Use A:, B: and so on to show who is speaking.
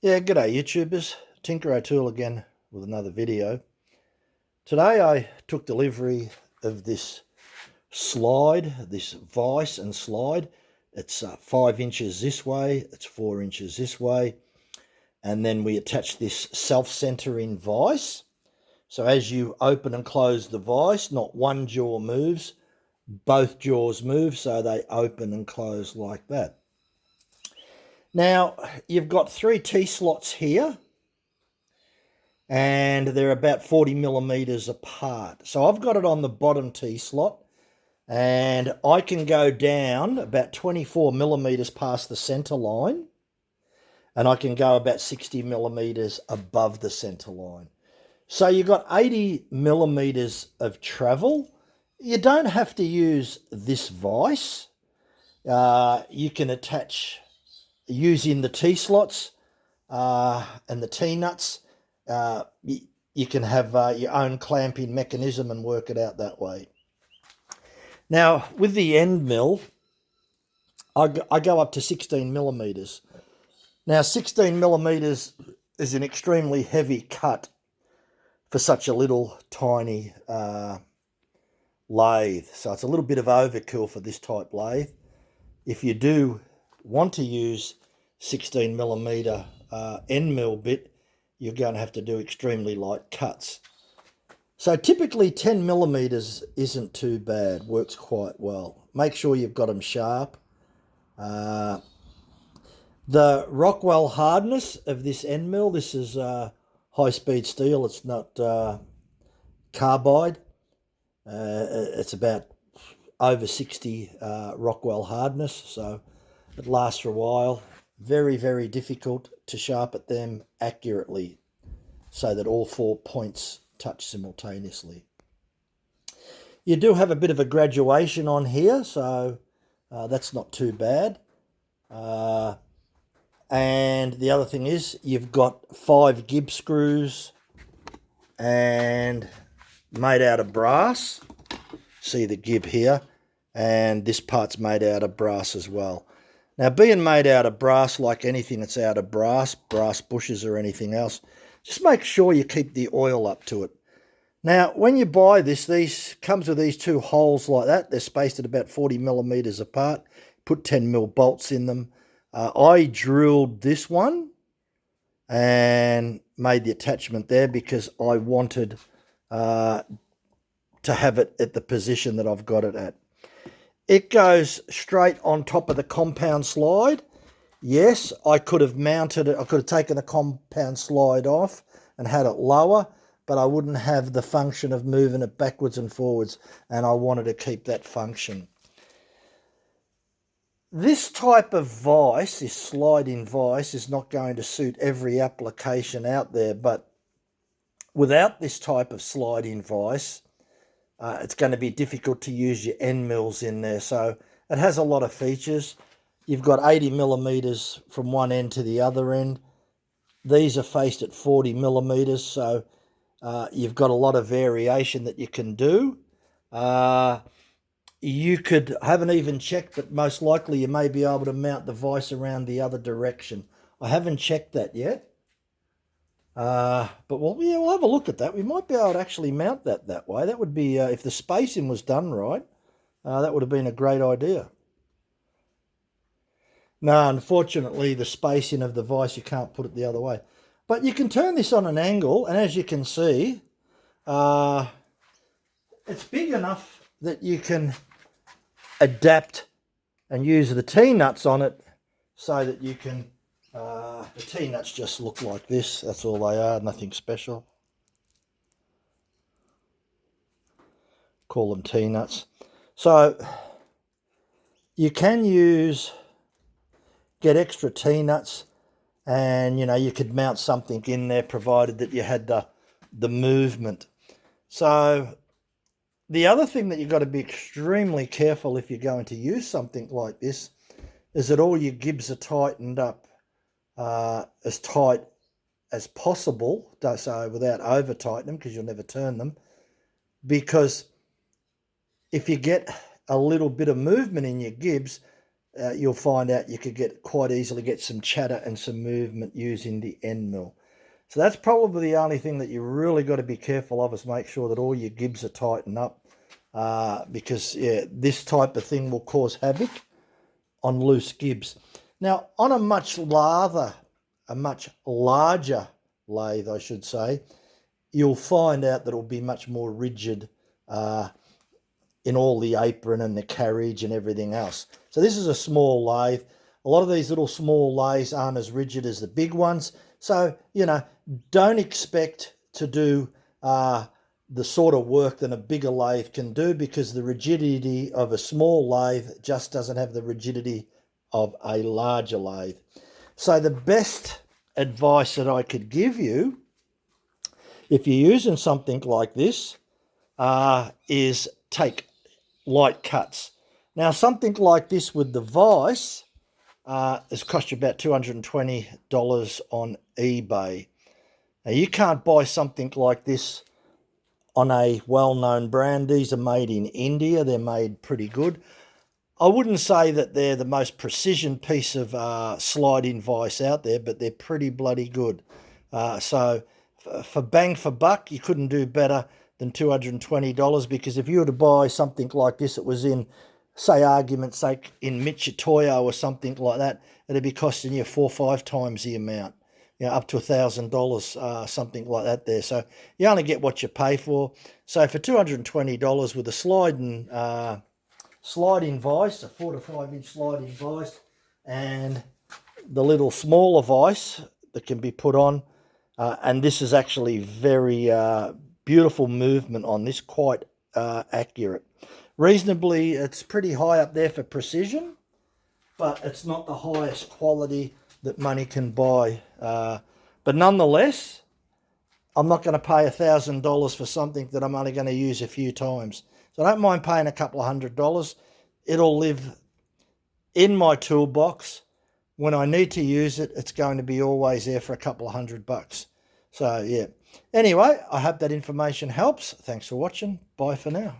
A: Yeah, g'day YouTubers. Tinker O'Toole again with another video. Today I took delivery of this slide, this vise and slide. It's 5 inches this way, it's 4 inches this way, and then we attach this self-centering vise. So as you open and close the vise, not one jaw moves, both jaws move, so they open and close like that. Now, you've got 3 T-slots here, and they're about 40 millimeters apart. So I've got it on the bottom T-slot, and I can go down about 24 millimeters past the center line, and I can go about 60 millimeters above the center line. So you've got 80 millimeters of travel. You don't have to use this vise. You can attach using the T-slots and the T-nuts. You can have your own clamping mechanism and work it out that way. Now, with the end mill, I go up to 16 millimeters. Now, 16 millimeters is an extremely heavy cut for such a little tiny lathe. So it's a little bit of overkill for this type lathe. If you do want to use 16 millimeter end mill bit, you're going to have to do extremely light cuts. So typically 10 millimeters isn't too bad, works quite well. Make sure you've got them sharp. The Rockwell hardness of this end mill, this is high-speed steel, it's not carbide. It's about over 60 Rockwell hardness, so it lasts for a while. Very, very difficult to sharpen them accurately so that all 4 points touch simultaneously. You do have a bit of a graduation on here, so that's not too bad. And the other thing is you've got 5 gib screws and made out of brass. See the gib here, and this part's made out of brass as well. Now, being made out of brass, like anything that's out of brass bushes or anything else, just make sure you keep the oil up to it. Now, when you buy this comes with these 2 holes like that. They're spaced at about 40 millimeters apart. Put 10 mil bolts in them. I drilled this one and made the attachment there because I wanted to have it at the position that I've got it at. It goes straight on top of the compound slide. Yes, I could have mounted it. I could have taken the compound slide off and had it lower, but I wouldn't have the function of moving it backwards and forwards, and I wanted to keep that function. This type of vise, this sliding vise, is not going to suit every application out there, but without this type of sliding vise, it's going to be difficult to use your end mills in there. So it has a lot of features. You've got 80 millimeters from one end to the other end. These are faced at 40 millimeters, so you've got a lot of variation that you can do. You could, I haven't even checked, but most likely you may be able to mount the vise around the other direction. I haven't checked that yet. But we'll have a look at that. We might be able to actually mount that way. That would be, if the spacing was done right, that would have been a great idea. No, unfortunately, the spacing of the vise, you can't put it the other way. But you can turn this on an angle, and as you can see, it's big enough that you can adapt and use the T-nuts on it so that you can... the T-nuts just look like this. That's all they are, nothing special. Call them T-nuts. So you can get extra T-nuts, and you could mount something in there provided that you had the movement. So the other thing that you've got to be extremely careful if you're going to use something like this is that all your gibs are tightened up as tight as possible, so without over tightening them, because you'll never turn them. Because if you get a little bit of movement in your gibs, you'll find out you could quite easily get some chatter and some movement using the end mill. So that's probably the only thing that you really got to be careful of, is make sure that all your gibs are tightened up, because yeah, this type of thing will cause havoc on loose gibs. Now, on a much larger lathe, I should say, you'll find out that it'll be much more rigid in all the apron and the carriage and everything else. So this is a small lathe. A lot of these little small lathes aren't as rigid as the big ones. So, you know, don't expect to do the sort of work that a bigger lathe can do, because the rigidity of a small lathe just doesn't have the rigidity of a larger lathe. So the best advice that I could give you, if you're using something like this, is take light cuts. Now, something like this with the vise has cost you about $220 on eBay. Now, you can't buy something like this on a well-known brand. These are made in India. They're made pretty good. I wouldn't say that they're the most precision piece of slide-in vise out there, but they're pretty bloody good. So for bang for buck, you couldn't do better than $220, because if you were to buy something like this, it was in, say, argument's sake, in Michitoyo or something like that, it'd be costing you 4 or 5 times the amount, you know, up to $1,000, something like that there. So you only get what you pay for. So for $220 with a slide-in vise, a 4 to 5 inch slide-in vise, and the little smaller vise that can be put on, and this is actually very beautiful movement on this, quite accurate. Reasonably, it's pretty high up there for precision, but it's not the highest quality that money can buy. But nonetheless, I'm not going to pay $1,000 for something that I'm only going to use a few times. So I don't mind paying a couple of $100. It'll live in my toolbox. When I need to use it, it's going to be always there for a couple of $100. So yeah. Anyway, I hope that information helps. Thanks for watching. Bye for now.